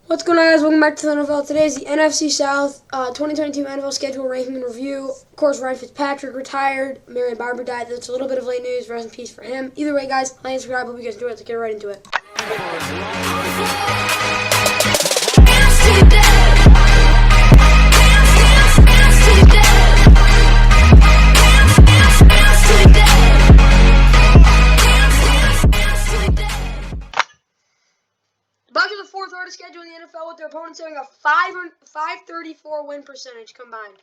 What's going on, guys? Welcome back to the NFL. Today is the NFC South 2022 NFL schedule ranking and review. Of course, Ryan Fitzpatrick retired. Marion Barber died. That's a little bit of late news. Rest in peace for him. Either way, guys, like and subscribe. Hope you guys enjoy it. Let's get right into it. Bucs are the fourth hardest schedule in the NFL, with their opponents having a 534 win percentage combined.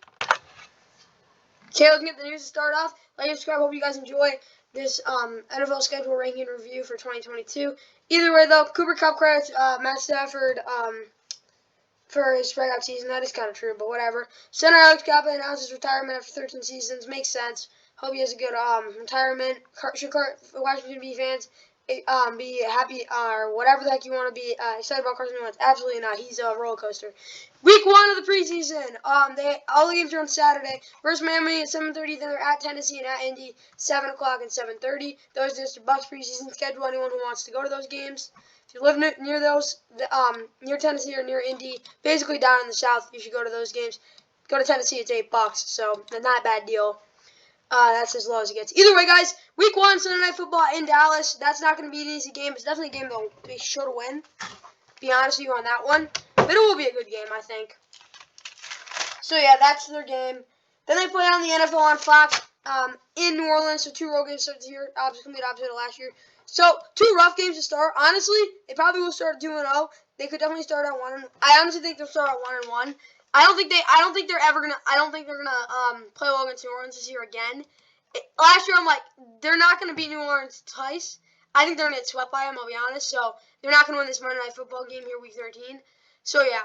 Okay, looking at the news to start off. Like and subscribe. Hope you guys enjoy this NFL schedule ranking review for 2022. Either way, though, Cooper Kupp credits Matt Stafford for his breakout season. That is kind of true, but whatever. Center Alex Kappa announced his retirement after 13 seasons. Makes sense. Hope he has a good retirement. Should Washington be fans be happy or whatever the heck you want to be excited about Carson Wentz? Absolutely not. He's a roller coaster. Week 1 of the preseason. All the games are on Saturday. Versus Miami at 7:30. Then they're at Tennessee and at Indy 7 o'clock and 7:30. Those are just the Bucs preseason schedule. Anyone who wants to go to those games. If you live near those, near Tennessee or near Indy, basically down in the South, you should go to those games. Go to Tennessee, it's $8, so not a bad deal. That's as low as it gets. Either way, guys, Week 1, Sunday Night Football in Dallas. That's not going to be an easy game. It's definitely a game they should win. Be honest with you on that one. But it will be a good game, I think. So, yeah, that's their game. Then they play on the NFL on Fox in New Orleans. So, 2 road games this year. Complete opposite of last year. So, 2 rough games to start. Honestly, they probably will start 2-0. They could definitely start at 1. I honestly think they'll start at 1-1. I don't think they're gonna play well against New Orleans this year again. Last year I'm like, they're not gonna beat New Orleans twice. I think they're gonna get swept by them, I'll be honest. So they're not gonna win this Monday Night Football game here, Week 13. So yeah.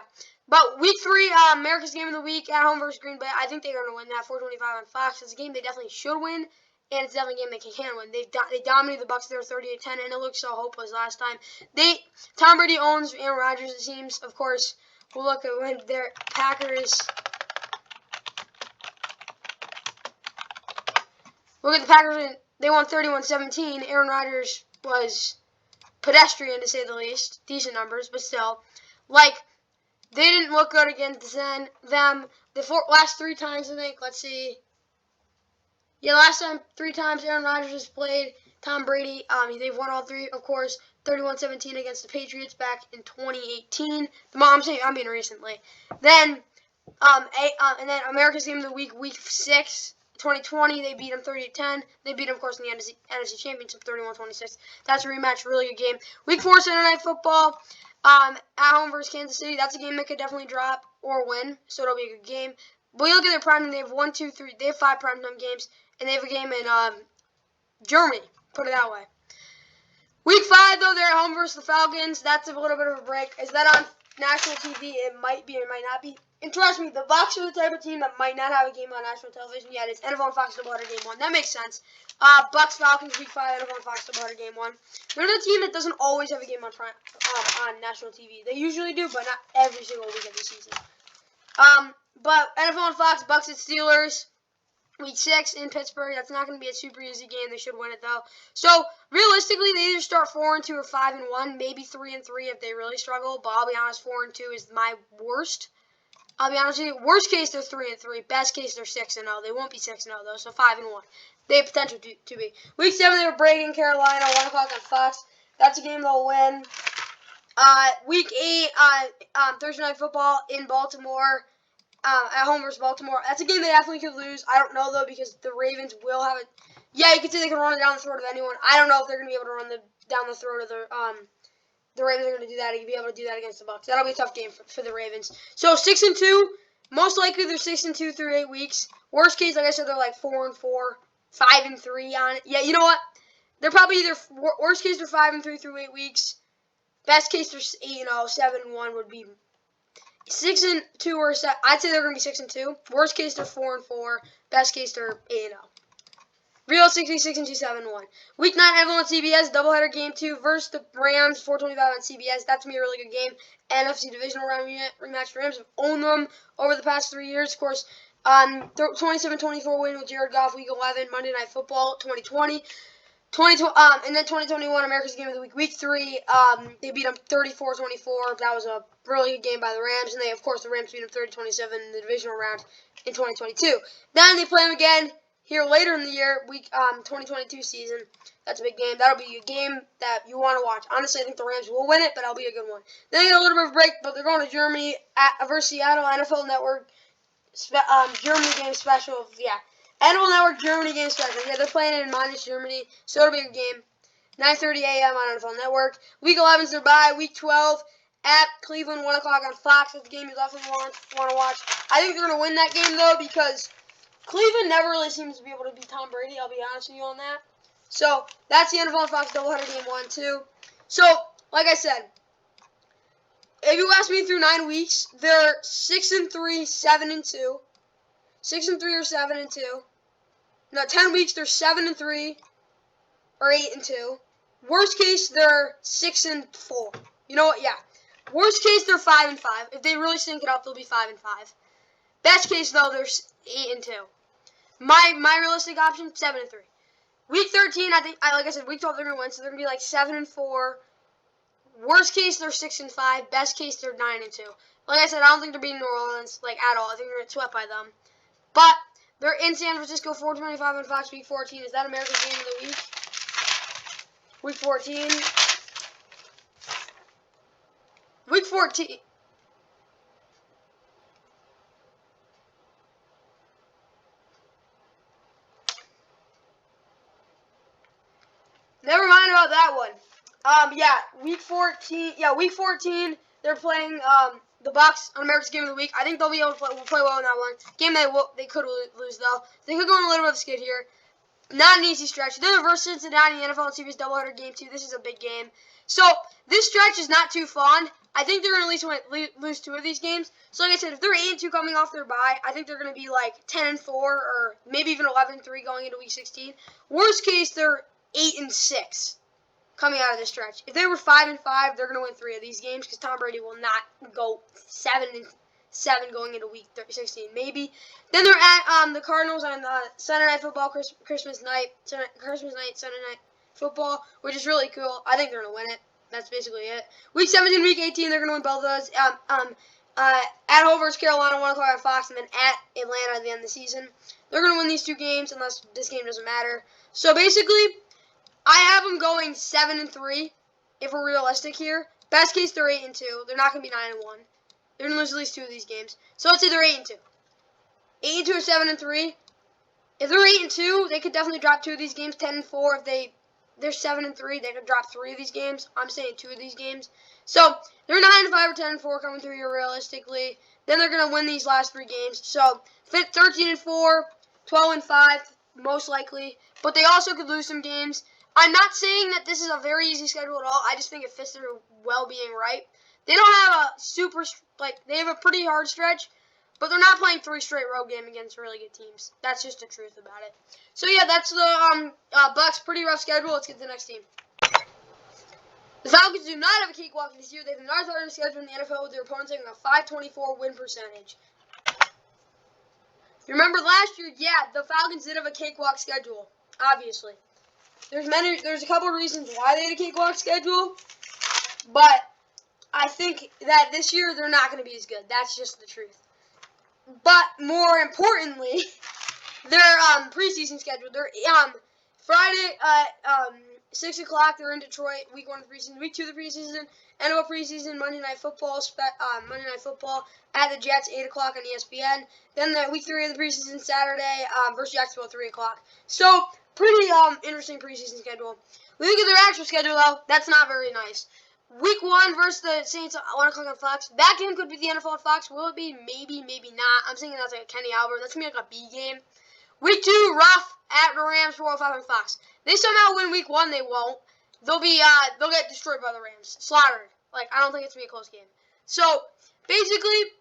But Week 3, America's Game of the Week at home versus Green Bay. I think they're gonna win that 4:25 on Fox. It's a game they definitely should win. And it's definitely a game they can win. They dominated the Bucs there 38-10, and it looked so hopeless last time. Tom Brady owns Aaron Rodgers, it seems. Of course, we'll look at when their Packers. Look at the Packers. They won 31-17. Aaron Rodgers was pedestrian, to say the least. Decent numbers, but still. Like, they didn't look good against them. The last 3 times, I think. Let's see. Yeah, last time, 3 times Aaron Rodgers has played Tom Brady. They've won all 3, of course. 31-17 against the Patriots back in 2018. I'm being recently. Then, and then America's Game of the Week, Week 6, 2020. They beat them 38-10. They beat them, of course, in the NFC Championship, 31-26. That's a rematch, really good game. Week 4, Sunday Night Football. At home versus Kansas City. That's a game that could definitely drop or win, so it'll be a good game. But you look at their prime time, they have 1, 2, 3. They have 5 primetime games, and they have a game in Germany. Put it that way. Week 5, though, they're at home versus the Falcons. That's a little bit of a break. Is that on national TV? It might be or it might not be. And trust me, the Bucs are the type of team that might not have a game on national television yet. It's NFL on Fox Doubleheader Game 1. That makes sense. Bucs Falcons Week 5, NFL on Fox Doubleheader Game 1. They're the team that doesn't always have a game on national TV. They usually do, but not every single week of the season. But NFL on Fox, Bucs at Steelers. Week 6 in Pittsburgh. That's not going to be a super easy game. They should win it, though. So, realistically, they either start 4-2 or 5-1. Maybe 3-3 if they really struggle. But I'll be honest, 4-2 is my worst. I'll be honest with you. Worst case, they're 3-3. Best case, they're 6-0. They won't be 6-0, though. So, 5-1. They have potential to be. Week 7, they were breaking Carolina. 1 o'clock on Fox. That's a game they'll win. Week 8, Thursday Night Football in Baltimore. At home versus Baltimore. That's a game they definitely could lose. I don't know, though, because the Ravens will have it. Yeah, you could say they can run it down the throat of anyone. I don't know if they're going to be able to run down the throat of the Ravens are going to do that. They could be able to do that against the Bucs. That'll be a tough game for the Ravens. So, 6-2. Most likely, they're 6-2 through 8 weeks. Worst case, like I said, they're like 4-4, 5-3 on it. Yeah, you know what? They're probably either, worst case, they're 5-3 through 8 weeks. Best case, they're 7-1 would be 6-2 or 7. I'd say they're going to be 6-2. Worst case, they're 4-4. Best case, they're 8-0. Realistically, 6-2, 7-1. Week 9, everyone on CBS. Doubleheader Game 2 versus the Rams. 4:25 on CBS. That's going to be a really good game. NFC Divisional Round rematch. Rams have owned them over the past 3 years. Of course, 27-24 win with Jared Goff. Week 11, Monday Night Football, 2020. And then 2021 America's Game of the Week, Week 3, they beat them 34-24. That was a really good game by the Rams, and of course, the Rams beat them 30-27 in the divisional round in 2022. Then they play them again here later in the year, 2022 season. That's a big game. That'll be a game that you want to watch. Honestly, I think the Rams will win it, but it'll be a good one. Then they get a little bit of a break, but they're going to Germany versus Seattle. NFL Network Germany game special. Yeah. NFL Network Germany game special. Yeah, they're playing it in minus Germany, so it'll be a game. 9:30 a.m. on NFL Network. Week 11's their bye. Week 12 at Cleveland, 1 o'clock on Fox. That's the game you definitely want to watch. I think they're going to win that game, though, because Cleveland never really seems to be able to beat Tom Brady. I'll be honest with you on that. So, that's the NFL Fox doubleheader game 1, 2. So, like I said, if you ask me through 9 weeks, they're 6-3, 7-2. 6-3 or 7-2. No, 10 weeks, they're 7-3 or 8-2. Worst case, they're 6-4. You know what? Yeah. Worst case, they're 5-5. If they really sync it up, they'll be 5-5. Best case, though, they're 8-2. My realistic option, 7-3. Week 13, I think, like I said, week 12 they're gonna win, so they're gonna be like 7-4. Worst case, they're 6-5. Best case, they're 9-2. Like I said, I don't think they're beating New Orleans like at all. I think they're gonna get swept by them. But they're in San Francisco, 4:25 on Fox. Week 14. Is that America's Game of the Week? Week 14. Week 14. Never mind about that one. Yeah, week 14. Yeah, week 14. They're playing the Bucs on America's Game of the Week. I think they'll be able to play well in that one. Game they could lose though. They could go on a little bit of a skid here. Not an easy stretch. Then versus Cincinnati NFL Series doubleheader game 2. This is a big game. So this stretch is not too fun. I think they're going to at least lose 2 of these games. So like I said, if they're 8-2 coming off their bye, I think they're going to be like 10-4 or maybe even 11-3 going into week 16. Worst case, they're 8-6 coming out of this stretch. If they were 5-5, they're going to win 3 of these games because Tom Brady will not go 7-7 going into week 16. Maybe. Then they're at the Cardinals on Sunday Night Football, Christmas night, Sunday Night Football, which is really cool. I think they're going to win it. That's basically it. Week 17, Week 18, they're going to win both of those. At home versus Carolina, 1 o'clock on Fox, and then at Atlanta at the end of the season. They're going to win these 2 games unless this game doesn't matter. So basically, I have them going 7-3 if we're realistic here. Best case, they're 8-2. They're not going to be 9-1. They're going to lose at least 2 of these games. So let's say they're 8-2. 8-2 or 7-3. If they're 8-2, they could definitely drop 2 of these games. 10-4. If they're 7-3, they could drop 3 of these games. I'm saying 2 of these games. So they're 9-5 or 10-4 coming through here realistically. Then they're going to win these last 3 games. So 13-4, 12-5 most likely. But they also could lose some games. I'm not saying that this is a very easy schedule at all. I just think it fits their well-being right. They don't have a super, they have a pretty hard stretch, but they're not playing 3 straight road games against really good teams. That's just the truth about it. So, yeah, that's the Bucs. Pretty rough schedule. Let's get to the next team. The Falcons do not have a cakewalk this year. They have the 9th hardest schedule in the NFL with their opponents having a .524 win percentage. Remember last year, yeah, the Falcons did have a cakewalk schedule, obviously. There's a couple of reasons why they had a cakewalk schedule, but I think that this year they're not going to be as good. That's just the truth. But more importantly, their preseason schedule. They're Friday at 6 o'clock. They're in Detroit. Week 1 of the preseason. Week 2 of the preseason. End of preseason. Monday Night Football. Monday Night Football at the Jets. 8 o'clock on ESPN. Then the week 3 of the preseason Saturday versus Jacksonville. 3 o'clock. So pretty interesting preseason schedule. We look at their actual schedule though. That's not very nice. Week 1 versus the Saints at 1 o'clock on Fox. That game could be the NFL on Fox. Will it be? Maybe, maybe not. I'm thinking that's like a Kenny Albert. That's going to be like a B game. Week 2, rough at the Rams, 4:05 on Fox. They somehow win week 1. They won't. They'll get destroyed by the Rams. Slaughtered. I don't think it's going to be a close game. So, basically,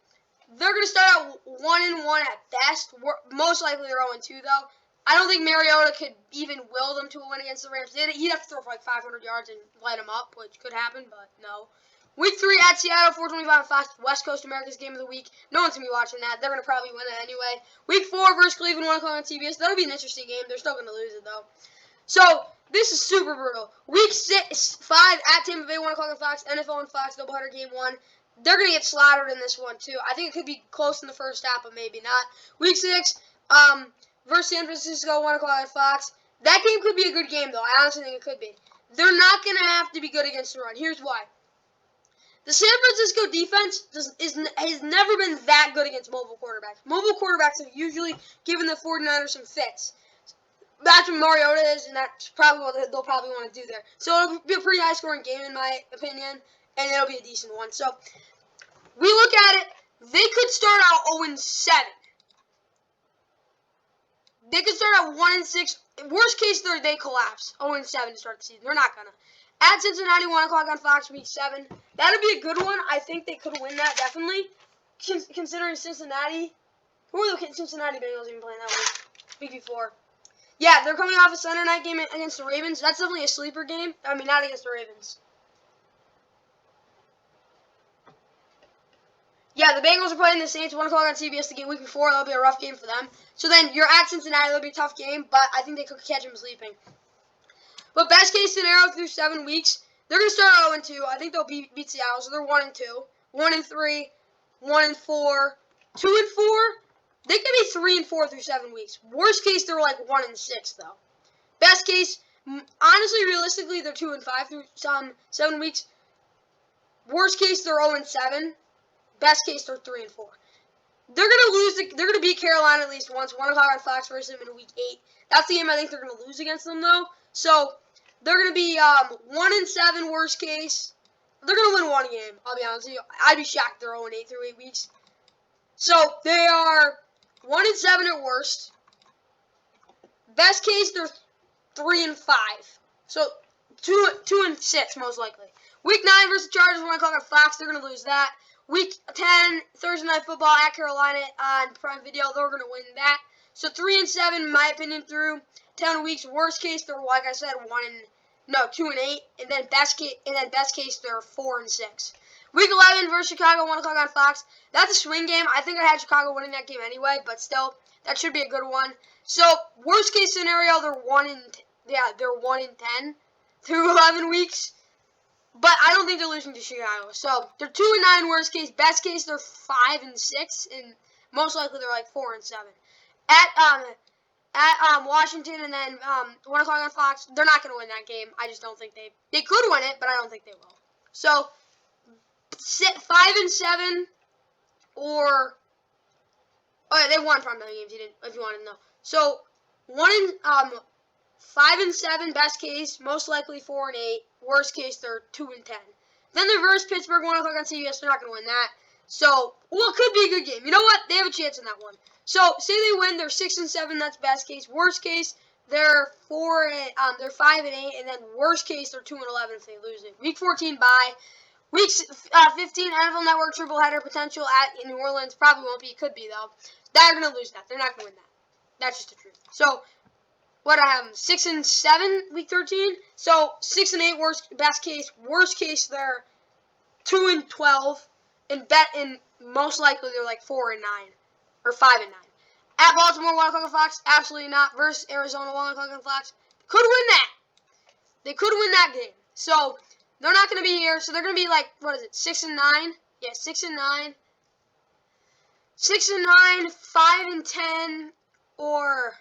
they're going to start out 1-1 at best. Most likely they're 0-2, though. I don't think Mariota could even will them to a win against the Rams. He'd have to throw for 500 yards and light them up, which could happen, but no. Week 3 at Seattle, 4:25 on Fox, West Coast America's Game of the Week. No one's going to be watching that. They're going to probably win it anyway. Week 4 versus Cleveland, 1 o'clock on CBS. That'll be an interesting game. They're still going to lose it, though. So, This is super brutal. Week 5 at Tampa Bay, 1 o'clock on Fox. NFL on Fox, doubleheader game 1. They're going to get slaughtered in this one, too. I think it could be close in the first half, but maybe not. Week 6, versus San Francisco, 1 o'clock on Fox. That game could be a good game, though. I honestly think it could be. They're not going to have to be good against the run. Here's why. The San Francisco defense has never been that good against mobile quarterbacks. Mobile quarterbacks have usually given the 49ers some fits. That's what Mariota is, and that's probably what they'll probably want to do there. So it'll be a pretty high-scoring game, in my opinion, and it'll be a decent one. So we look at it. They could start out 0-7. They could start out 1-6. Worst case, they collapse 0-7 to start the season. They're not gonna. At Cincinnati, 1 o'clock on Fox, Week 7. That'll be a good one. I think they could win that, definitely. Considering Cincinnati. Who are the Cincinnati Bengals even playing that week before? Yeah, they're coming off a Sunday night game against the Ravens. That's definitely a sleeper game. I mean, not against the Ravens. Yeah, the Bengals are playing the Saints, 1 o'clock on CBS the game week before. That'll be a rough game for them. So then you're at Cincinnati. That'll be a tough game, but I think they could catch them sleeping. But best case scenario through 7 weeks, they're going to start 0-2. I think they'll beat Seattle, so they're 1-2, 1-3, 1-4, 2-4. They could be 3-4 through 7 weeks. Worst case, they're like 1-6 though. Best case, honestly, realistically, they're 2-5 through 7 weeks. Worst case, they're 0-7. Best case, they're 3-4. They're gonna lose. They're gonna beat Carolina at least once. 1 o'clock on Fox versus them in Week 8. That's the game I think they're gonna lose against them though. So they're gonna be 1-7 worst case. They're gonna win one game. I'll be honest with you. I'd be shocked if they're 0-8 through 8 weeks. So they are 1-7 at worst. Best case, they're 3-5. So 2-6 most likely. Week 9 versus Chargers, 1 o'clock on Fox. They're gonna lose that. Week 10, Thursday Night Football at Carolina on Prime Video. They're gonna win that. So 3-7, in my opinion, through 10 weeks. Worst case, they're like I said, 2-8, and then best case, they're 4-6. Week 11 versus Chicago, 1 o'clock on Fox. That's a swing game. I think I had Chicago winning that game anyway, but still, that should be a good one. So worst case scenario, they're 1-10 through 11 weeks. But I don't think they're losing to Chicago. So they're 2-9 worst case. Best case, they're 5-6, and most likely they're like 4-7. At Washington, and then 1 o'clock on Fox. They're not going to win that game. I just don't think they could win it, but I don't think they will. So 5-7 or they won prime time games. If you wanted to know. So 5-7 best case, most likely 4-8. Worst case, they're 2-10. Then they're versus Pittsburgh, 1 o'clock on CBS. They're not going to win that. So, well, it could be a good game. You know what? They have a chance in that one. So, say they win, they're 6-7. That's best case. Worst case, they're 5-8, and then worst case, they're 2-11 if they lose it. Week 14 bye. Week 15 NFL Network triple header potential in New Orleans. Probably won't be. Could be though. They're gonna lose that. They're not gonna win that. That's just the truth. So. What I have 6-7 week 13. So 6-8 best case. Worst case they're 2-12, and most likely they're like 4-9 or 5-9. At Baltimore, 1 o'clock on Fox, absolutely not. Versus Arizona, 1 o'clock on Fox, could win that. They could win that game. So they're not going to be here. So they're going to be like 6-9. Yeah, 6-9, 5-10, or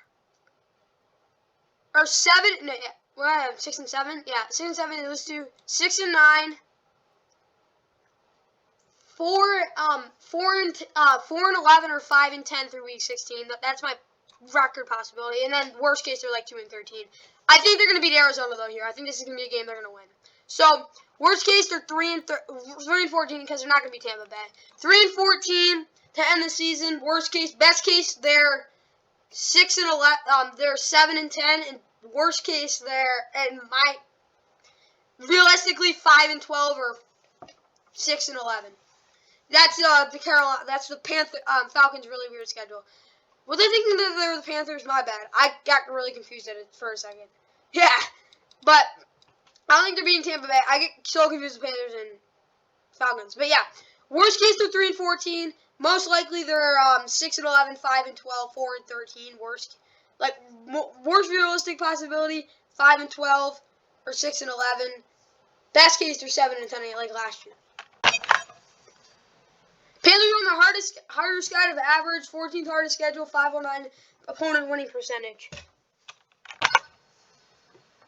7. No, yeah. Well, I have 6-7. Yeah, 6-7. They lose to 6-9. 4-11 or 5-10 through week 16. That's my record possibility. And then worst case, they're like 2-13. I think they're gonna beat Arizona though here. I think this is gonna be a game they're gonna win. So worst case, they're 3-14 because they're not gonna be Tampa Bay. 3-14 to end the season. Worst case, best case, they're 6-11. They're 7-10, and worst case, realistically 5-12 or 6-11. That's the Falcons' really weird schedule. Was I thinking that they were the Panthers? My bad. I got really confused at it for a second. Yeah, but I don't think they're beating Tampa Bay. I get so confused with Panthers and Falcons. But yeah, worst case they're 3-14. Most likely they're 6-11, 5-12, 4-13. Worst realistic possibility 5-12 or 6-11. Best case, they're 7-10 like last year. Panthers on the harder side of average, 14th hardest schedule, 509 opponent winning percentage.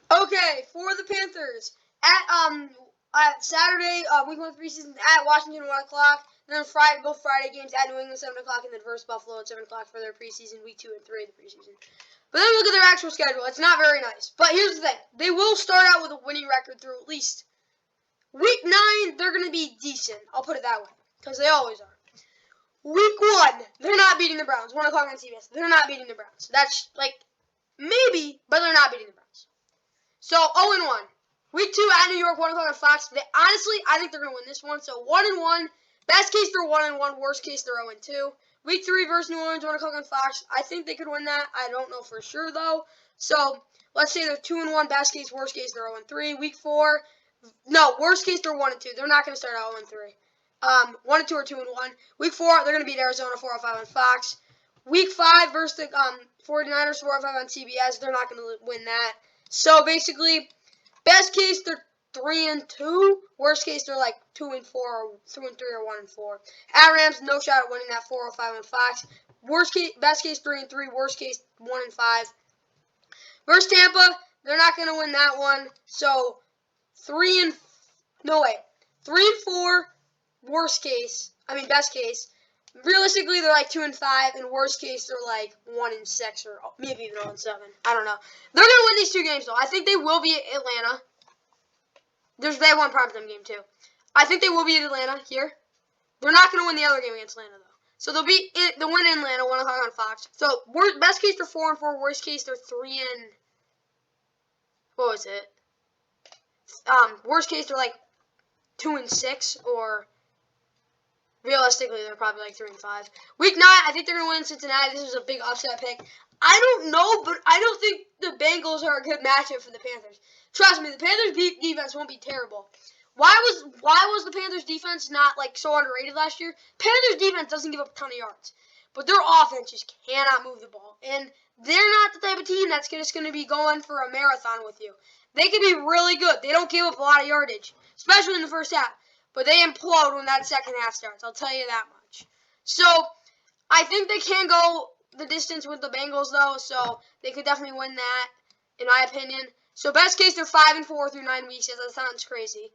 Okay, for the Panthers at Saturday, week 1 preseason at Washington 1:00. Then Friday, both Friday games at New England 7:00, and then versus Buffalo at 7:00 for their preseason, week 2 and 3 of the preseason. But then look at their actual schedule. It's not very nice. But here's the thing: they will start out with a winning record through at least week 9. They're going to be decent. I'll put it that way, because they always are. Week 1, they're not beating the Browns. 1:00 on CBS. They're not beating the Browns. That's like maybe, but they're not beating the Browns. So 0-1. Week 2 at New York, 1:00 on Fox. Honestly, I think they're going to win this one. So 1-1. Best case, they're 1-1. Worst case, they're 0-2. Week 3 versus New Orleans, 1:00 on Fox. I think they could win that. I don't know for sure, though. So let's say they're 2-1. Best case, worst case, they're 0-3. Week 4, no, worst case, they're 1-2. They're not going to start out 0-3. 1-2 or 2-1. Week 4, they're going to beat Arizona 4:05 on Fox. Week 5 versus the 49ers 4:05 on CBS. They're not going to win that. So basically, best case, they're 3-2. Worst case, they're like 2-4 or 2-3 or 1-4. At Rams, no shot at winning that 4:05 on Fox. Worst case, best case 3-3. Worst case 1-5. Versus Tampa, they're not going to win that one. So 3-4. Worst case, best case. Realistically, they're like 2-5, and worst case, they're like 1-6 or maybe even 0-7. I don't know. They're gonna win these 2 games though. I think they will be at Atlanta. They have one primetime game too. I think they will be at Atlanta here. They're not gonna win the other game against Atlanta though. So they'll win in Atlanta 1:00 on Fox. So best case they're 4-4. Worst case they're 3 and what was it? Worst case they're like 2-6 or. Realistically, they're probably like 3-5. Week 9, I think they're going to win Cincinnati. This is a big upset pick. I don't know, but I don't think the Bengals are a good matchup for the Panthers. Trust me, the Panthers defense won't be terrible. Why was the Panthers defense not like so underrated last year? Panthers defense doesn't give up a ton of yards, but their offense just cannot move the ball, and they're not the type of team that's just going to be going for a marathon with you. They can be really good. They don't give up a lot of yardage, especially in the first half. But they implode when that second half starts. I'll tell you that much. So, I think they can go the distance with the Bengals, though. So, they could definitely win that, in my opinion. So, best case, they're 5-4 through 9 weeks. Yes, that sounds crazy.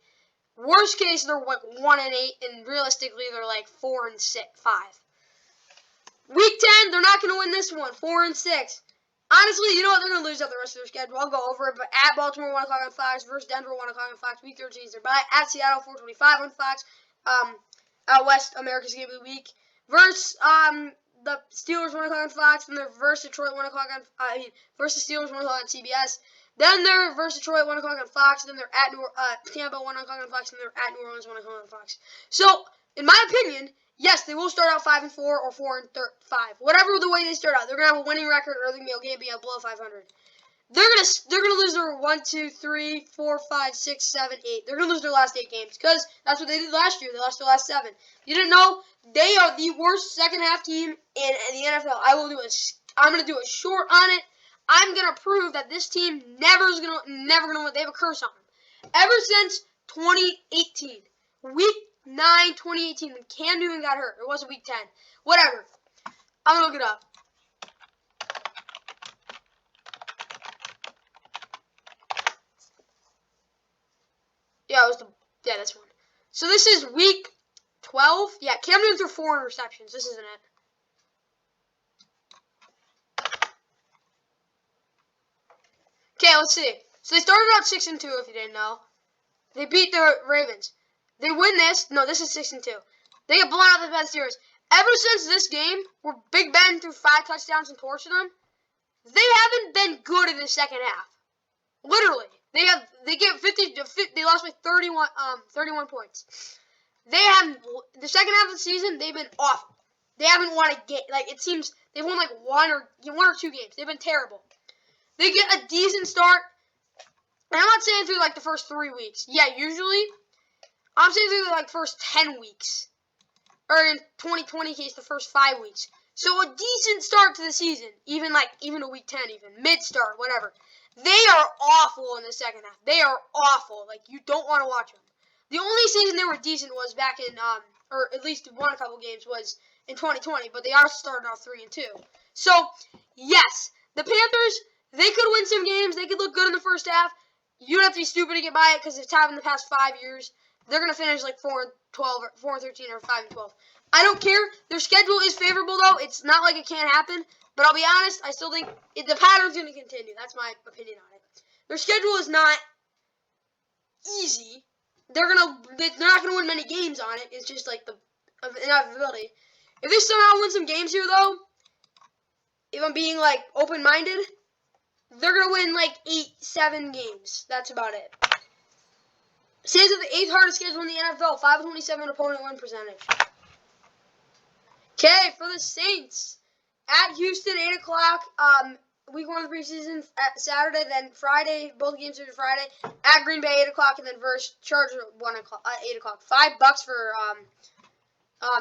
Worst case, they're like 1-8. And realistically, they're like 4-5. Week 10, they're not going to win this one. 4-6. Honestly, you know what? They're going to lose out the rest of their schedule. I'll go over it. But at Baltimore, 1:00 on Fox. Versus Denver, 1:00 on Fox. Week 13 is their bye. At Seattle, 4:25 on Fox. Out West, America's Game of the Week. Versus the Steelers, 1:00 on Fox. Then they're versus Detroit, 1:00 on versus Steelers, 1:00 on CBS. Then they're versus Detroit, 1:00 on Fox. Then they're at Tampa, 1:00 on Fox. And they're at New Orleans, 1:00 on Fox. So, in my opinion, yes, they will start out 5-4 or 4-5. Whatever the way they start out, they're gonna have a winning record, or they're gonna be below 500. They're gonna lose their 1, 2, 3, 4, 5, 6, 7, 8. They're gonna lose their last 8 games because that's what they did last year. They lost their last 7. You didn't know they are the worst second half team in the NFL. I'm gonna do a short on it. I'm gonna prove that this team never gonna win. They have a curse on them. Ever since 2018, week 9, 2018, when Cam Newton got hurt. It wasn't week 10. Whatever. I'm going to look it up. Yeah, this one. So this is week 12. Yeah, Cam Newton threw 4 interceptions. This isn't it. Okay, let's see. So they started out 6-2, if you didn't know. They beat the Ravens. They win this. No, this is 6-2. They get blown out of the best series. Ever since this game, where Big Ben threw 5 touchdowns and torched them, they haven't been good in the second half. Literally, they lost by 31 points. The second half of the season, they've been awful. They haven't won a game. Like, it seems they've won like one or 2 games. They've been terrible. They get a decent start. And I'm not saying through like the first 3 weeks. Yeah, usually. I'm saying through like first 10 weeks. Or in 2020 case, the first 5 weeks. So a decent start to the season. Even a week 10 even. Mid-start, whatever. They are awful in the second half. They are awful. Like, you don't want to watch them. The only season they were decent was back in, or at least won a couple games, was in 2020. But they also started off 3-2. So, yes, the Panthers, they could win some games. They could look good in the first half. You'd have to be stupid to get by it because it's happened the past 5 years. They're going to finish like 4-12, or 4-13, or 5-12. I don't care. Their schedule is favorable, though. It's not like it can't happen. But I'll be honest, I still think the pattern's going to continue. That's my opinion on it. Their schedule is not easy. They're not gonna win many games on it. It's just like the inevitability. If they somehow win some games here, though, if I'm being like open-minded, they're gonna win like 8-7 games. That's about it. Saints have the 8th hardest schedule in the NFL. 527 opponent win percentage. Okay, for the Saints at Houston, 8 o'clock. Week 1 of the preseason at Saturday, then Friday. Both games are Friday at Green Bay, 8 o'clock, and then versus Chargers 8 o'clock. $5 for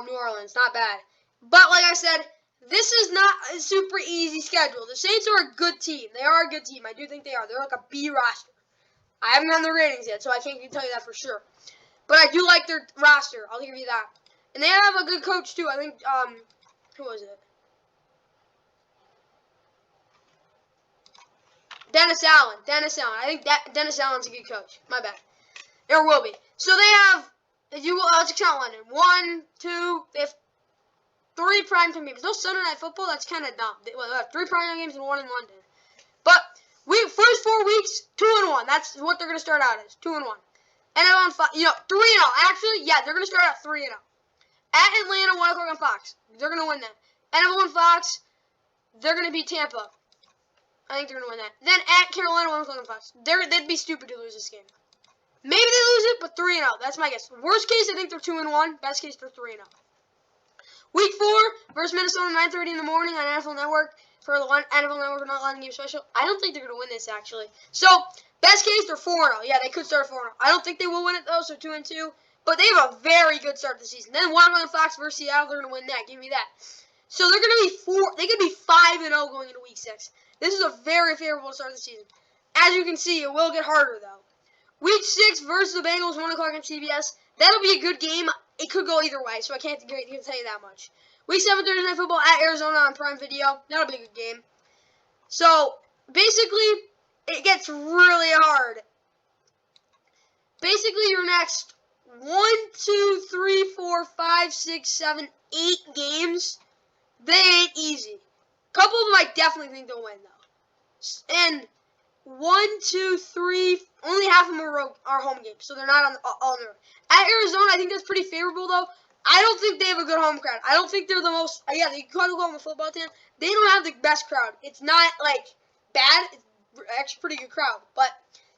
New Orleans, not bad. But like I said, this is not a super easy schedule. The Saints are a good team. They are a good team. I do think they are. They're like a B roster. I haven't done the ratings yet, so I can't tell you that for sure. But I do like their roster. I'll give you that. And they have a good coach too. I think who was it? Dennis Allen. I think Dennis Allen's a good coach. My bad. Or will be. So they have, let's count London. 1, 2, they have 3 primetime games. No Sunday Night Football. That's kind of dumb. They have 3 primetime games and 1 in London. But first 4 weeks, 2-1. That's what they're going to start out as. 2-1. And I'm on 3-0. Actually, yeah, they're going to start out 3-0. At Atlanta, 1 o'clock on Fox. They're going to win that. NFL on Fox, they're going to beat Tampa. I think they're going to win that. Then at Carolina, 1 o'clock on Fox. They'd be stupid to lose this game. Maybe they lose it, but 3-0. That's my guess. Worst case, I think they're 2-1. Best case, they're 3-0. Week 4 versus Minnesota, 9:30 in the morning on NFL Network for the NFL Network Not London Game Special. I don't think they're going to win this, actually. So, best case, they're 4-0. Yeah, they could start 4-0. I don't think they will win it, though, so 2-2. But they have a very good start to the season. Then 1 on Fox versus Seattle, they're going to win that. Give me that. So, they're going to be they could be 5-0 going into Week 6. This is a very favorable start of the season. As you can see, it will get harder, though. Week 6 versus the Bengals, 1 o'clock on CBS. That'll be a good game. It could go either way, so I can't tell you that much. Week 7 Thursday Night Football at Arizona on Prime Video. That'll be a good game. So, basically, it gets really hard. Basically, your next 1, 2, 3, 4, 5, 6, 7, 8 games, they ain't easy. A couple of them I definitely think they'll win, though. And 1, 2, 3, only half of them are home games, so they're not all on the road. At Arizona, I think that's pretty favorable, though. I don't think they have a good home crowd. I don't think they're the most, yeah, they call them a football team. They don't have the best crowd. It's not, like, bad. It's actually a pretty good crowd, but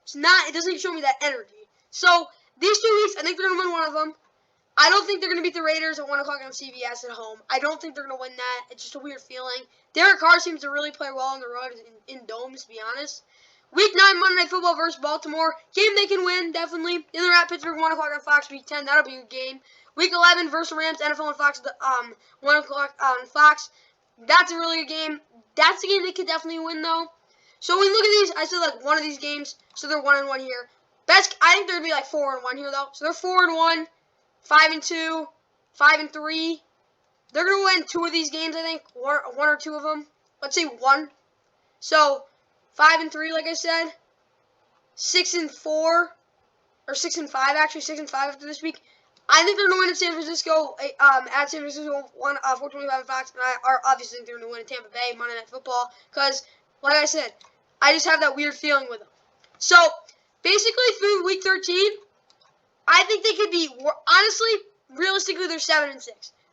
it's not, it doesn't show me that energy. So, these 2 weeks, I think they're going to win one of them. I don't think they're going to beat the Raiders at 1 o'clock on CBS at home. I don't think they're going to win that. It's just a weird feeling. Derek Carr seems to really play well on the road in domes, to be honest. Week 9, Monday Night Football versus Baltimore. Game they can win, definitely. Then they're at Pittsburgh, 1 o'clock on Fox. Week 10, that'll be a good game. Week 11 versus Rams, NFL on Fox, 1 o'clock on Fox. That's a really good game. That's a game they could definitely win, though. So when we look at these, I said like one of these games, so they're 1-1 here. I think they're going to be like 4-1 here, though. So they're 4-1, 5-2, 5-3. They're going to win 2 of these games, I think. One or 2 of them. Let's say 1. So 5-3, like I said. 6-4, or 6-5 actually. 6-5 after this week. I think they're going to win in San Francisco. At San Francisco, 4:25 on Fox, and I obviously think they're going to win in Tampa Bay Monday Night Football. Because, like I said, I just have that weird feeling with them. So basically, through Week 13, I think they could be. Honestly, realistically, they're 7-6.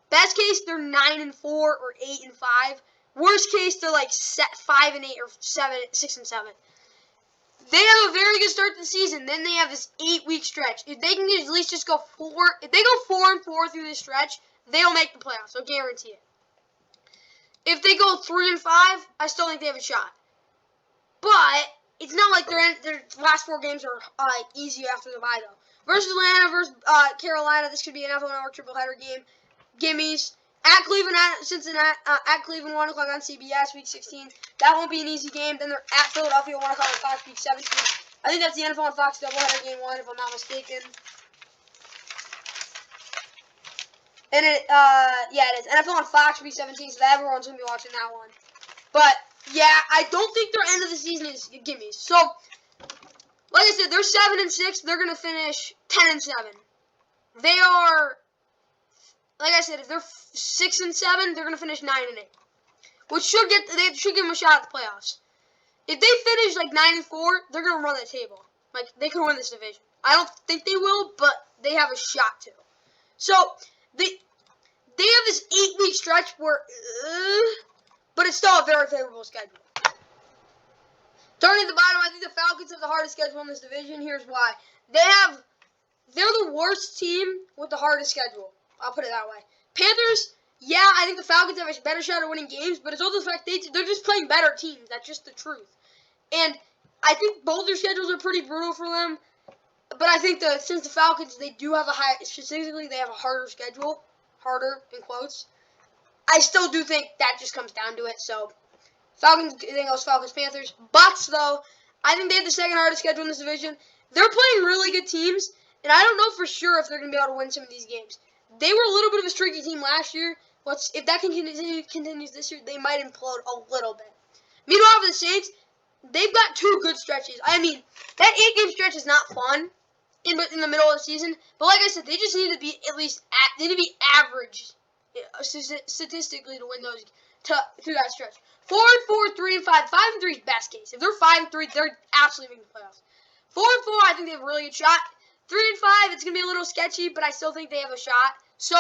Best case, they're 9-4 or 8-5. Worst case, they're like 5-8 or 6-7. They have a very good start to the season. Then they have this 8-week stretch. If they can at least just go 4, if they go 4-4 through this stretch, they'll make the playoffs. I'll guarantee it. If they go 3-5, I still think they have a shot. But it's not like their last 4 games are easy after the bye though. Versus Atlanta versus Carolina, this could be an NFL Network triple header game. Gimmies. At Cleveland, at Cincinnati, at Cleveland, 1 o'clock on CBS, Week 16. That won't be an easy game. Then they're at Philadelphia, 1 o'clock on Fox, Week 17. I think that's the NFL on Fox doubleheader game 1, if I'm not mistaken. And yeah, it is. NFL on Fox, Week 17, so everyone's going to be watching that one. But, yeah, I don't think their end of the season is a gimme. So, like I said, they're 7-6. They're going to finish 10-7. They are, like I said, if they're 6-7, they're going to finish 9-8. Which they should give them a shot at the playoffs. If they finish like 9-4, they're going to run that table. Like, they could win this division. I don't think they will, but they have a shot to. So, they have this 8-week stretch where, but it's still a very favorable schedule. Turning to the bottom, I think the Falcons have the hardest schedule in this division. Here's why. They're the worst team with the hardest schedule. I'll put it that way. Panthers, yeah, I think the Falcons have a better shot at winning games, but it's also the fact they're just playing better teams. That's just the truth. And I think both their schedules are pretty brutal for them. But I think since the Falcons, they do have statistically, they have a harder schedule. Harder, in quotes. I still do think that just comes down to it. So, Falcons, I think it was Falcons, Panthers. Bucs, though, I think they have the second hardest schedule in this division. They're playing really good teams, and I don't know for sure if they're going to be able to win some of these games. They were a little bit of a streaky team last year. If that continues this year, they might implode a little bit. Meanwhile, for the Saints, they've got 2 good stretches. I mean, that 8-game stretch is not fun in the middle of the season. But like I said, they just need to be average statistically to win those through that stretch. 4-4, 3-5, 5-3 is best case. If they're 5-3, they're absolutely making the playoffs. 4-4, I think they have a really good shot. 3-5, it's gonna be a little sketchy, but I still think they have a shot. So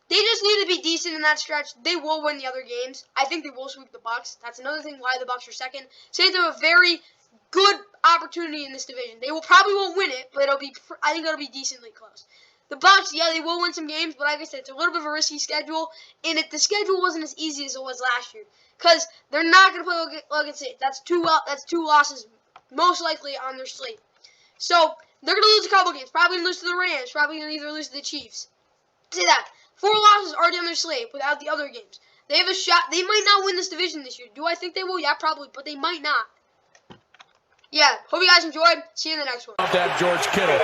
they just need to be decent in that stretch. They will win the other games. I think they will sweep the Bucs. That's another thing why the Bucs are second. Saints have a very good opportunity in this division. They probably won't win it, but I think it'll be decently close. The Bucs, yeah, they will win some games, but like I said, it's a little bit of a risky schedule, and the schedule wasn't as easy as it was last year, because they're not going to play Logan State. That's two losses, most likely on their slate. So they're going to lose a couple games. Probably going to lose to the Rams. Probably going to either lose to the Chiefs. Say that 4 losses already on their slate without the other games. They have a shot. They might not win this division this year. Do I think they will? Yeah, probably, but they might not. Yeah, hope you guys enjoyed. See you in the next one. Love to have George Kittle.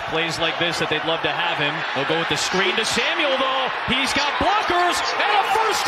Plays like this that they'd love to have him. They'll go with the screen to Samuel, though. He's got blockers and a first